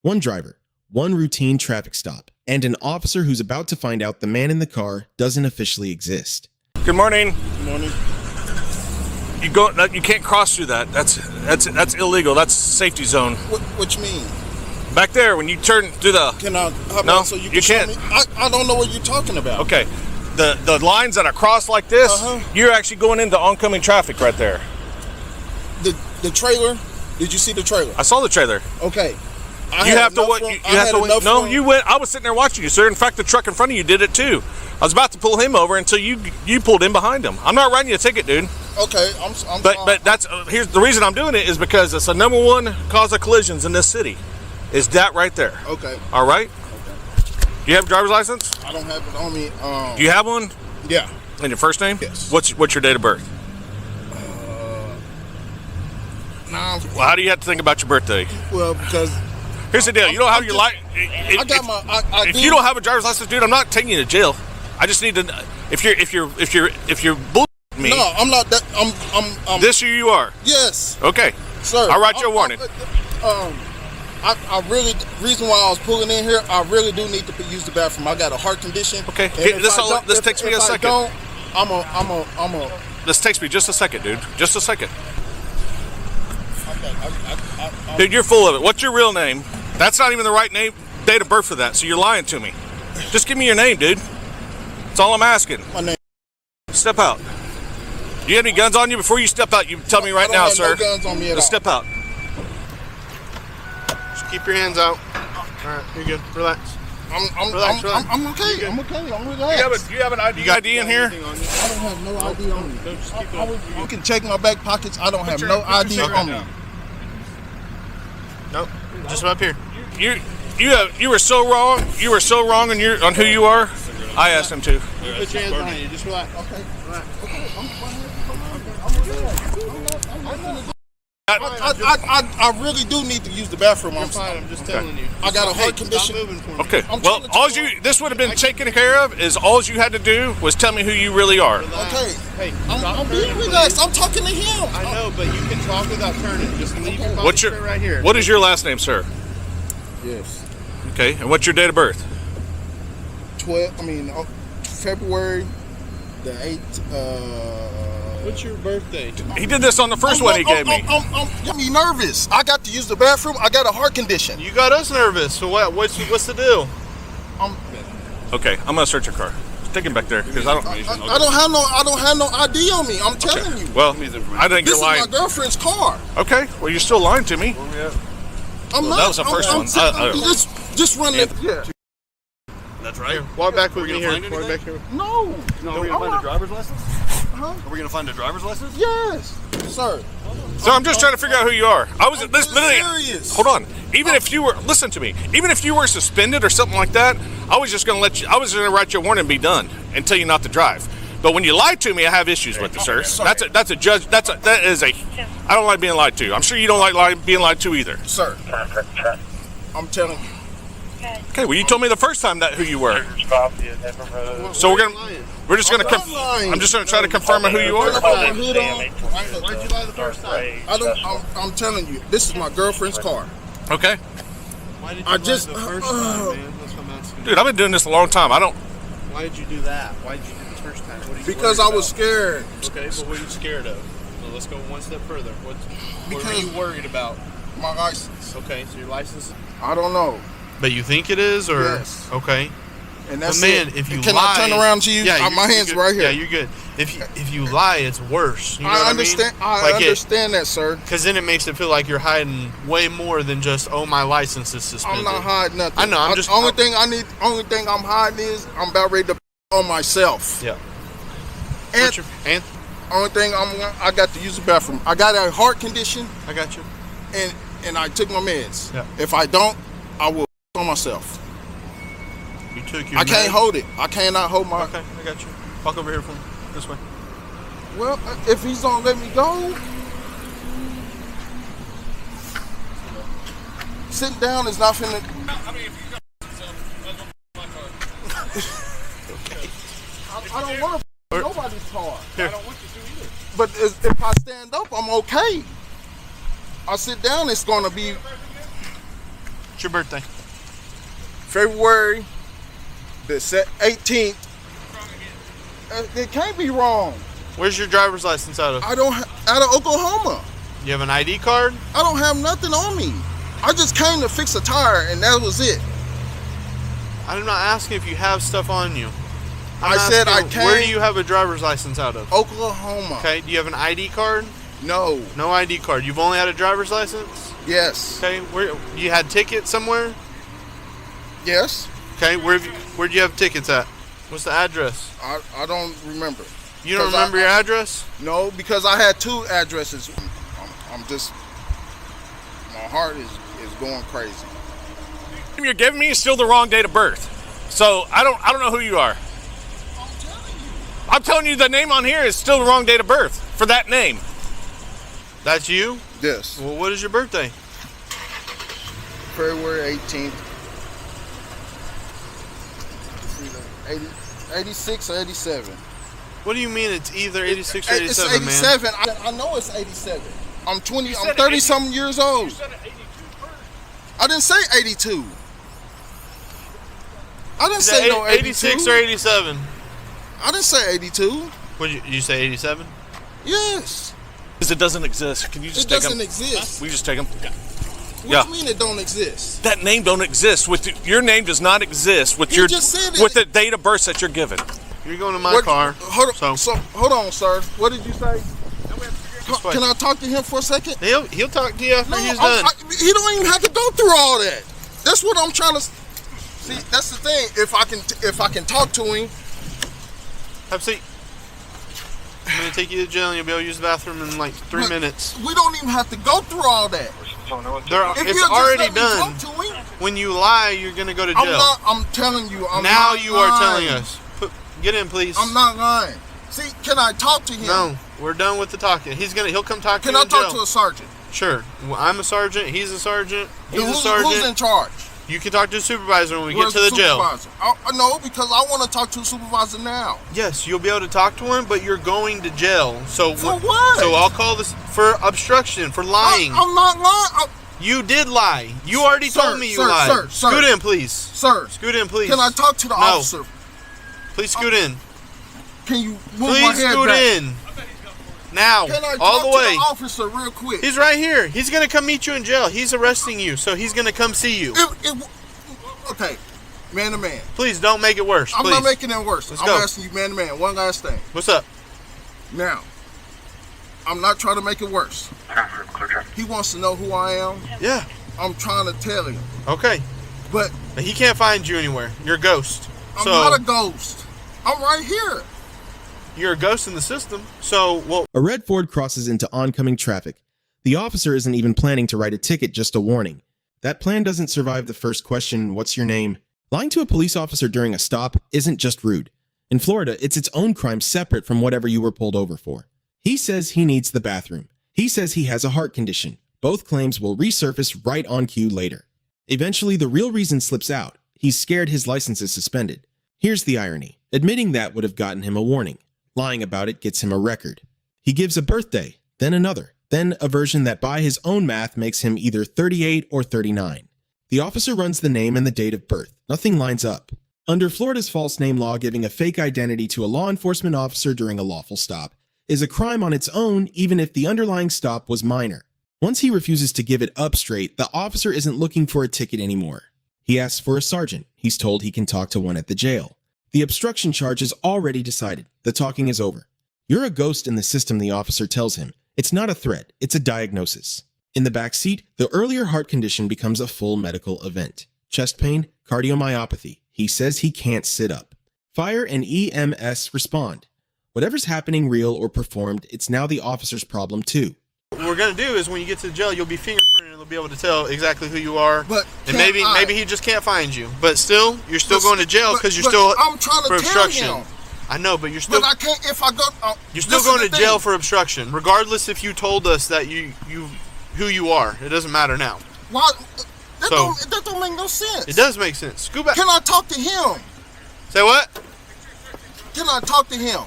One driver, one routine traffic stop, and an officer who's about to find out the man in the car doesn't officially exist. Good morning. Good morning. You can't cross through that. That's illegal. That's safety zone. What you mean? Back there, when you turn through the... Can I... No, so you can't. Me? I don't know what you're talking about. Okay. The lines that are crossed like this, you're actually going into oncoming traffic right there. The trailer? Did you see the trailer? I saw the trailer. Okay. You have to wait. No, you went. I was sitting there watching you, sir. In fact, the truck in front of you did it too. I was about to pull him over until you pulled in behind him. I'm not writing you a ticket, dude. Okay, But that's here's the reason I'm doing it is because it's the #1 cause of collisions in this city. Is that right there? Okay. All right. Okay. Do you have a driver's license? I don't have it on me. Do you have one? Yeah. And your first name? Yes. What's your date of birth? Nah. Well, how do you have to think about your birthday? Well, because here's the deal. You don't have your license. I got my. If you don't have a driver's license, dude, I'm not taking you to jail. I just need to. If you're bull me. No, I'm not that. I'm. This who you are? Yes. Okay. Sir. I'll write you a warning. I really, reason why I was pulling in here, I really do need to use the bathroom. I got a heart condition. Okay. This takes me a second. I'm a. This takes me just a second, dude. Just a second. Okay, dude, you're full of it. What's your real name? That's not even the right name, date of birth for that. So you're lying to me. Just give me your name, dude. That's all I'm asking. My name. Step out. Do you have any guns on you? Before you step out, you tell me right now, sir. No guns on me at all. Step out. Just keep your hands out. All right, you're good. Relax. Relax. I'm okay. I'm okay. I'm relaxed. Do you have an ID in here? I don't have no ID on me. Just keep you can check my back pockets. I don't have no ID on me. Nope. Just up here. You were so wrong. You were so wrong on who you are. I asked him to. Put your hands behind you. Just relax. Okay. Relax. Okay. I really do need to use the bathroom. You're fine. I'm just telling you. I got a heart condition. Stop moving for me. Okay. Well, this would have been taken care of. Is all you had to do was tell me who you really are. Okay. Hey, I'm being relaxed. I'm talking to him. I know, but you can talk without turning. Just leave your body What's straight right here. What is your last name, sir? Yes. Okay. And what's your date of birth? February the 8th. What's your birthday? He did this on the first one he gave me. I'm nervous. I got to use the bathroom. I got a heart condition. You got us nervous. So what's the deal? Okay, I'm gonna search your car. Take him back there because I don't have no ID on me. I'm telling you. Well, I think This you're lying. is my girlfriend's car. Okay. Well, you're still lying to me. I'm not. That was the first one. Just run it. Yeah. That's right. Here, walk back with me here. Walk back here. No. Are we gonna find a driver's license? Huh? Are we gonna find a driver's license? Yes, sir. So I'm just trying to figure out who you are. I was literally. Serious. Hold on. Even if you were, listen to me. Even if you were suspended or something like that, I was just gonna let you. I was gonna write you a warning and be done and tell you not to drive. But when you lied to me, I have issues with it, sir. That's a judge. That is a. I don't like being lied to. I'm sure you don't like being lied to either. Sir, I'm telling you. Okay, well, you told me the first time who you were. So we're just gonna. I'm just gonna try to confirm who you are. Why'd you lie the first time? I'm telling you, this is my girlfriend's car. Okay. Why did you lie the first time, man? That's what I'm asking. Dude, I've been doing this a long time. Why did you do that? Why did you do the first time? Because I was scared. Okay, but what are you scared of? So let's go one step further. What are you worried about? My license. Okay, so your license. I don't know. But you think it is, or yes. Okay. And that's but man, it. if you Can lie, I turn around to you? Yeah, my hand's right here. Yeah, you're good. If you lie, it's worse. You know I understand. I understand that, sir. Because then it makes it feel like you're hiding way more than just my license is suspended. I'm not hiding nothing. I know. Only thing I'm hiding is I'm about ready to on myself. Yeah. And only thing I got to use the bathroom. I got a heart condition. I got you. And I took my meds. Yeah. If I don't, I will on myself. You took your. I can't hold it. I cannot hold my. Okay, I got you. Walk over here for me. This way. Well, if he's gonna let me go, sitting down is not finna. I don't want to nobody's car. Here. I don't want you to either. But if I stand up, I'm okay. I sit down, it's gonna be. What's your birthday? February the 18th. It can't be wrong. Where's your driver's license out of? Out of Oklahoma. You have an ID card? I don't have nothing on me. I just came to fix a tire and that was it. I'm not asking if you have stuff on you. I said I came. Where do you have a driver's license out of? Oklahoma. Okay, do you have an ID card? No. No ID card. You've only had a driver's license? Yes. Okay, where you had tickets somewhere? Yes. Okay, where'd you have tickets at? What's the address? I don't remember. You don't remember your address? No, because I had 2 addresses. I'm just, my heart is going crazy. You're giving me is still the wrong date of birth. So I don't know who you are. I'm telling you the name on here is still the wrong date of birth for that name. That's you? Yes. Well, what is your birthday? February 18th. 86 or 87. What do you mean it's either 86 or 87, It's 87. man? I know it's 87. I'm 30 something years old. You said 82 first. I didn't say 82. I didn't say no 82. 86 or 87? I didn't say 82. What did you say 87? Yes. Because it doesn't exist. Can you just It take doesn't them? exist. We just take them. What Yeah. do you mean it don't exist? That name don't exist. Your name does not exist with You just said it. with the date of birth that you're given. You're going to my car. Hold on, sir. What did you say? Explain. Can I talk to him for a second? He'll talk to you after he's I'm- done. he don't even have to go through all that. That's what I'm trying to see. That's the thing. If I can talk to him, Have a seat. I'm going to take you to jail and you'll be able to use the bathroom in like 3 minutes. we don't even have to go through all that. If It's you'll just already let me done. talk to him, When you lie, you're going to go to jail. I'm telling you. Now not you are lying. telling us. Get in, please. I'm not lying. See, can I talk to him? No, we're done with the talking. He'll come talk to Can you I in jail. talk to a sergeant? Sure. Well, I'm a sergeant. He's a sergeant. He's a Who's sergeant. in charge? You can talk to the supervisor when we Where's get to the jail. supervisor? No, because I want to talk to a supervisor now. Yes, you'll be able to talk to him, but you're going to jail. So For what? So I'll call this for obstruction, for lying. I'm not lying. You did lie. You already told me you lied. Sir. Scoot in, please. Sir. Scoot in, please. Can I talk to the No. officer? Please scoot in. Can you move my Please head scoot back? in. Now, Can I all talk the to way. the officer real quick? He's right here. He's going to come meet you in jail. He's arresting you, so he's going to come see you. Okay, man to man. Please don't make it worse. I'm please. not making it worse. Let's I'm go. asking you man to man. One last thing. What's up? Now, I'm not trying to make it worse. He wants to know who I am. Yeah. I'm trying to tell him. Okay. But He can't find you anywhere. You're a ghost. I'm So not a ghost. I'm right here. you're a ghost in the system. So, well, A red Ford crosses into oncoming traffic. The officer isn't even planning to write a ticket, just a warning. That plan doesn't survive the first question, what's your name? Lying to a police officer during a stop isn't just rude. In Florida, it's its own crime separate from whatever you were pulled over for. He says he needs the bathroom. He says he has a heart condition. Both claims will resurface right on cue later. Eventually, the real reason slips out. He's scared his license is suspended. Here's the irony. Admitting that would have gotten him a warning. Lying about it gets him a record. He gives a birthday, then another, then a version that by his own math makes him either 38 or 39. The officer runs the name and the date of birth. Nothing lines up. Under Florida's false name law, giving a fake identity to a law enforcement officer during a lawful stop is a crime on its own, even if the underlying stop was minor. Once he refuses to give it up straight, the officer isn't looking for a ticket anymore. He asks for a sergeant. He's told he can talk to one at the jail. The obstruction charge is already decided. The talking is over. You're a ghost in the system, the officer tells him. It's not a threat, it's a diagnosis. In the back seat, the earlier heart condition becomes a full medical event. Chest pain, cardiomyopathy. He says he can't sit up. Fire and EMS respond. Whatever's happening, real or performed, it's now the officer's problem too. what we're going to do is when you get to the jail, you'll be fingerprinted and they'll be able to tell exactly who you are. But and maybe he just can't find you. But still, you're still going to jail because you're but still I'm trying to for tell obstruction. him. I know, but you're still But I can't if I go. you're still going to jail for obstruction, regardless if you told us that you who you are. It doesn't matter now. Why? That So- don't make no sense. It does make sense. Scoot back. Can I talk to him? Say what? Can I talk to him?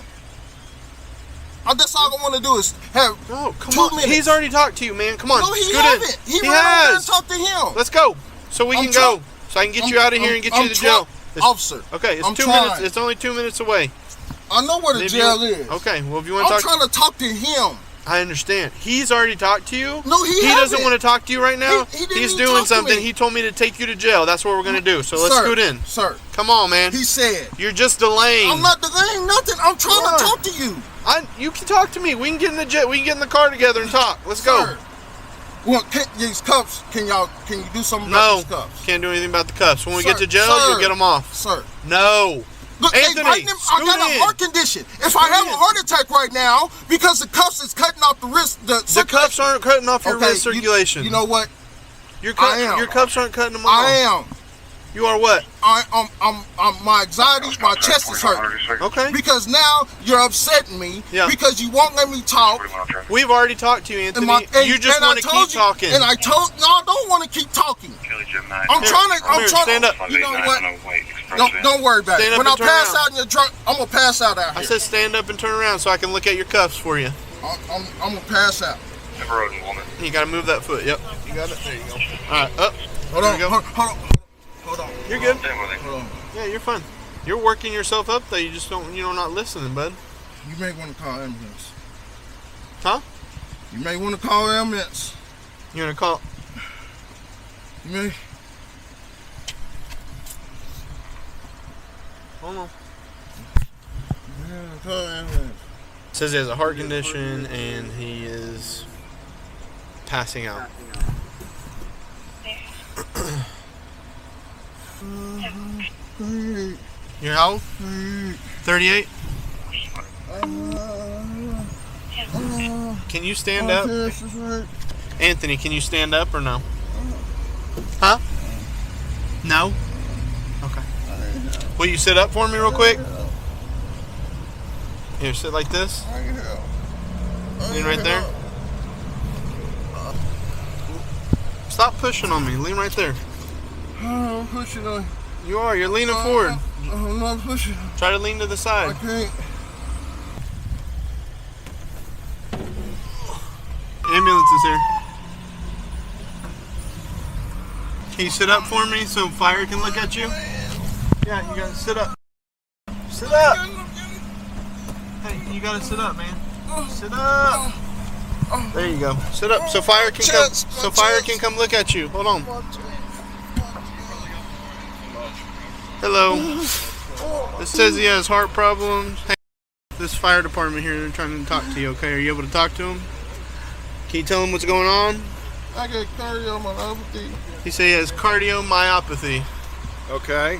That's all I want to do is have No, come 2 on. minutes. He's already talked to you, man. Come on. No, he Scoot haven't. in. He ran over there and has. talked to him. Let's go. So we can go. So I can get you out of here and get you to jail. Officer. Okay, it's I'm 2 trying. minutes. It's only 2 minutes away. I know where the jail is. Okay, well if you want to I'm talk, trying to talk to him. I understand. He's already talked to you. No, he doesn't hasn't. want to talk to you right now. He didn't He's even doing talk to something. me. He told me to take you to jail. That's what we're gonna do. So let's scoot in. Sir, Come on, man. he said. You're just delaying. I'm not delaying nothing. I'm trying Why? to talk to you. You can talk to me. We can get in the jet. We can get in the car together and talk. Let's go. Sir, well, these cuffs, can you do something No, about these cuffs? can't do anything about the cuffs. When we get Sir, to jail, sir. you'll get them off. Sir. No. Look, Anthony, I got a heart condition. If I have a heart attack right now, because the cuffs is cutting off the wrist, The cuffs aren't cutting off your wrist circulation. You know what? Your I am. cuffs aren't cutting them off. I am. You are what? My anxiety, my chest is hurting. Okay. Because now you're upsetting me. Yeah. Because you won't let me talk. We've already talked to you, Anthony. You just want to keep talking. And I don't want to keep talking. I'm trying to. Stand up. You know what? Don't worry about Stand it. up When I and turn pass around. out in your drunk, I'm gonna pass out out here. I said stand up and turn around so I can look at your cuffs for you. I'm gonna pass out. You gotta move that foot. Yep. You got it. There you go. All right. Up. Hold on. There you go. Hold on. You're good. Hold on. Yeah, you're fine. You're working yourself up though. You just don't. You're not listening, bud. You may want to call ambulance. Huh? You may want to call ambulance. You gonna call? You may. Hold on. Yeah, call ambulance. Says he has a heart condition and he is passing out. You're how old? 38? Can you stand up? Anthony, can you stand up or no? Huh? No? Okay. Will you sit up for me real quick? Here, sit like this. Lean right there. Stop pushing on me. Lean right there. I'm pushing on. You are. You're leaning forward. I'm not pushing. Try to lean to the I side. can't. Ambulance is here. Can you sit up for me so fire can look at you? Yeah, you gotta sit up. Sit up. Hey, you gotta sit up, man. Sit up. There you go. Sit up so fire can come. So fire can come look at you. Hold on. Hello. This says he has heart problems. Hey, this fire department here, they're trying to talk to you. Okay, are you able to talk to him? Can you tell him what's going on? I got cardiomyopathy. He said he has cardiomyopathy. Okay.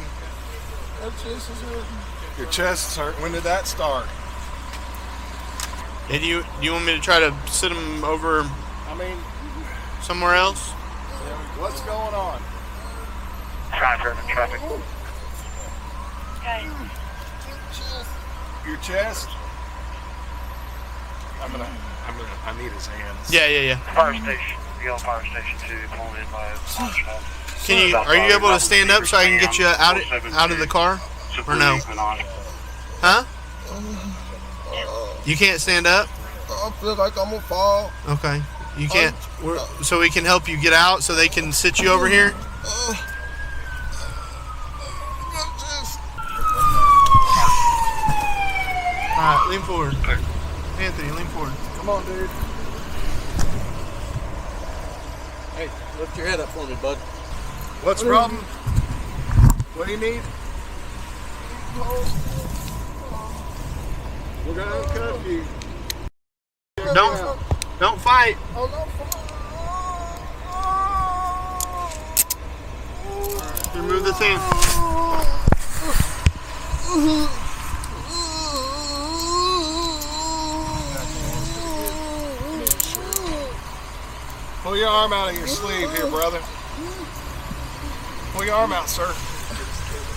My chest is hurting. Your chest is hurt. When did that start? And you want me to try to sit him over I mean, somewhere else? what's going on? Traffic. Okay. Your chest? I need his hands. Yeah. Fire station. Yellow Fire Station 2, pulling in by Are you able to stand up so I can get you out of the car? Or no? Huh? You can't stand up? I feel like I'm gonna fall. Okay. You can't. So we can help you get out so they can sit you over here? Alright, lean forward. Anthony, lean forward. Come on, dude. Hey, lift your head up for me, bud. What's the problem? What do you need? We're gonna uncuff you. Don't fight. Remove this hand. Pull your arm out of your sleeve here, brother. Pull your arm out, sir.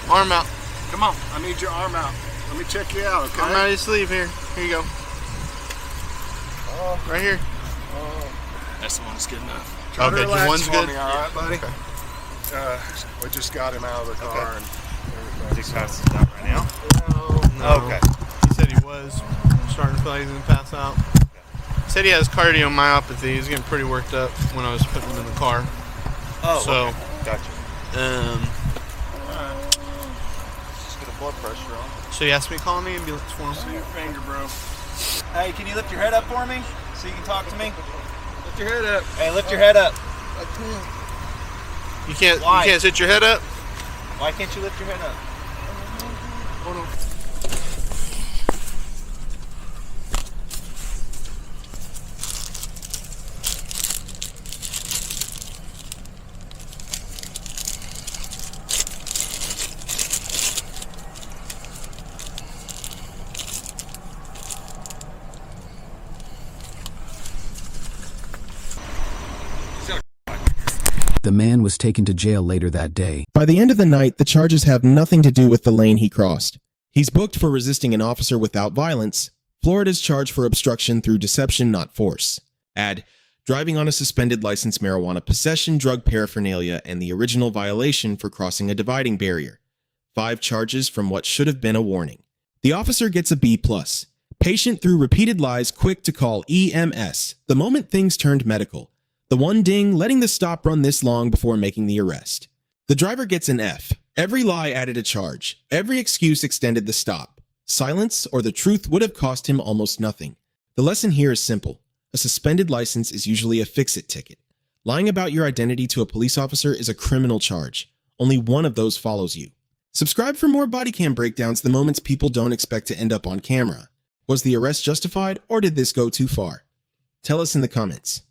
Arm out. Come on. I need your arm out. Let me check you out, okay? Arm out of your sleeve here. Here you go. Right here. That's the one that's good enough. Try to Okay, relax one's for good. me, all right, buddy? Okay. We just got him out of the car and everything. Passes out right now. No. Okay. He said he was starting to feel like he's going to pass out. He said he has cardiomyopathy. He's getting pretty worked up when I was putting him in the car. Oh, So, okay. Gotcha. Just get a blood pressure on. So you asked me to call an ambulance for him. See your finger, bro. Hey, can you lift your head up for me so you can talk to me? Lift your head up. Hey, lift your head up. I can't. You can't. Why? You can't sit your head up. Why can't you lift your head up? Hold on. The man was taken to jail later that day. By the end of the night, the charges have nothing to do with the lane he crossed. He's booked for resisting an officer without violence. Florida's charged for obstruction through deception, not force. Add driving on a suspended license, marijuana possession, drug paraphernalia, and the original violation for crossing a dividing barrier. 5 charges from what should have been a warning. The officer gets a B+. Patient through repeated lies, quick to call EMS the moment things turned medical. The one ding, letting the stop run this long before making the arrest. The driver gets an F. Every lie added a charge. Every excuse extended the stop. Silence or the truth would have cost him almost nothing. The lesson here is simple. A suspended license is usually a fix-it ticket. Lying about your identity to a police officer is a criminal charge. Only one of those follows you. Subscribe for more body cam breakdowns, the moments people don't expect to end up on camera. Was the arrest justified, or did this go too far? Tell us in the comments.